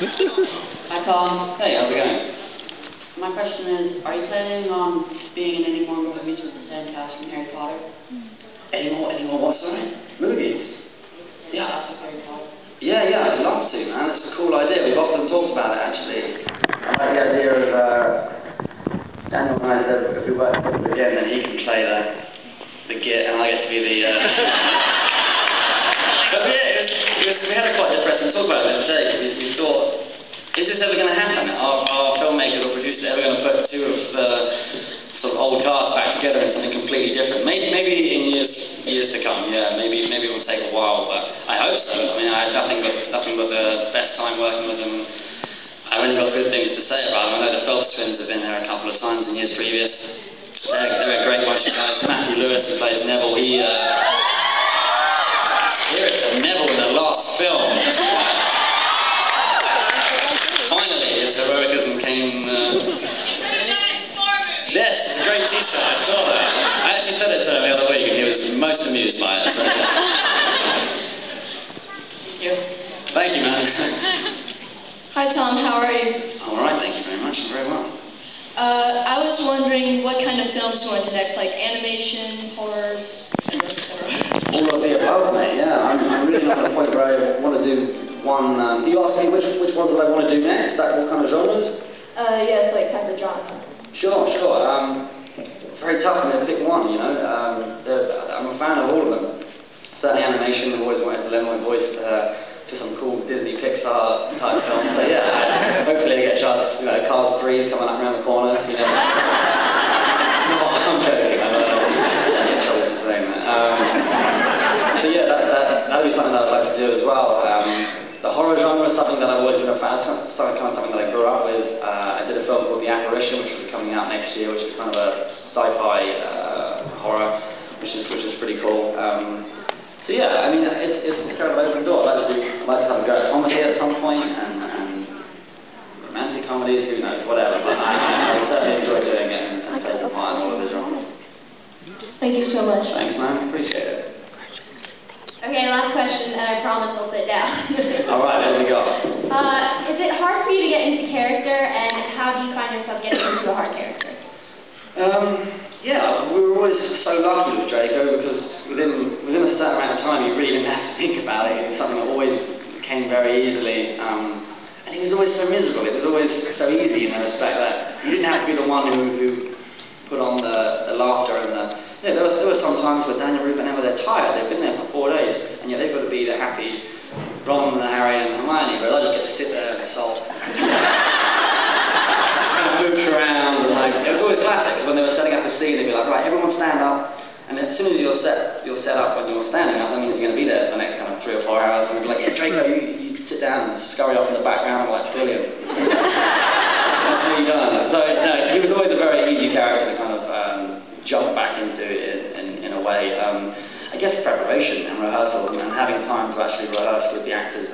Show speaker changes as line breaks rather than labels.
Hi Tom.
Hey, how's it going?
My question is, are you planning on being in any more movies with the same cast from Harry Potter?
Any more what, sorry? Movies?
Yeah, that's Harry Potter.
Yeah, I'd love to, man. It's a cool idea. We've often talked about it, actually. I like the idea of, Daniel and I said if we work with him again, then he can play the git, and I get to be the, But yeah, we had a quite depressing talk about it the other day, because we thought, is this ever going to happen? Are filmmakers or producers ever going to put two of the sort of old cast back together in something completely different? Maybe in years to come, yeah. Maybe it will take a while, but I hope so. I mean, I had nothing but the best time working with them. I've only got good things to say about them. I know the Felton twins have been there a couple of times in years previous. They're a great bunch of guys. Matthew Lewis, who plays Neville, here it's Neville in the last film. Finally, his heroism came. Yes, it's a great teacher. I saw that. I actually said it to him the other week, and he was most amused by it. So.
Thank you.
Thank you, man.
Hi Tom, how are you?
All right, thank you very much. I'm very well.
I was wondering what kind of films you want next, like animation, horror, etc.
All of the above, mate. Yeah, I'm really not at the point where I want to do one. You asked me which ones do I want to do next? Like what kind of genres?
Yes, like type of genre.
Sure. It's very tough for me to pick one. You know, I'm a fan of all of them. Certainly animation. I've always wanted to lend my voice to some cool Disney Pixar type films. So yeah, hopefully I get a chance. You know, Cars 3 is coming up around the corner. You know, no, I'm joking. I don't get in trouble for saying that. So yeah, that would be something that I'd like to do as well. The horror genre is something that I've always been a fan of. Something that I grew up with. I did a film called The Apparition, which will be coming out next year, which is kind of a sci-fi horror, which is pretty cool. So yeah, I mean, it's kind of an open door. I'd like to have a go at comedy at some point, and romantic comedies, who knows, whatever. But I certainly enjoy doing it and taking part in all of the genres.
Thank you so much.
Thanks, man. Appreciate it.
Okay, last question, and I promise I'll sit down.
All right, there we go.
Is it hard for you to get into character, and how do you find yourself getting into a hard character?
Yeah, we were always so lucky with Draco because within a certain amount of time you really didn't have to think about it. It was something that always came very easily, and he was always so miserable. It was always so easy in the respect that you didn't have to be the one who put on the laughter and the. Yeah, there were some times where Daniel, Ruth, and Emma, they're tired. They've been there for 4 days, and yet they've got to be the happy Ron, Harry, and Hermione. Whereas I just get to sit there and sulk. Mooch around, and like, it was always classic. When they were setting up the scene, they'd be like, right, everyone stand up, and as soon as you're set up when you're standing up, that means you're going to be there for the next kind of 3 or 4 hours, and we'd be like, yeah, Draco, you sit down and scurry off in the background like brilliant. That's what you done. So, no, he was always a very easy character to kind of jump back into in a way. I guess preparation and rehearsal and having time to actually rehearse with the actors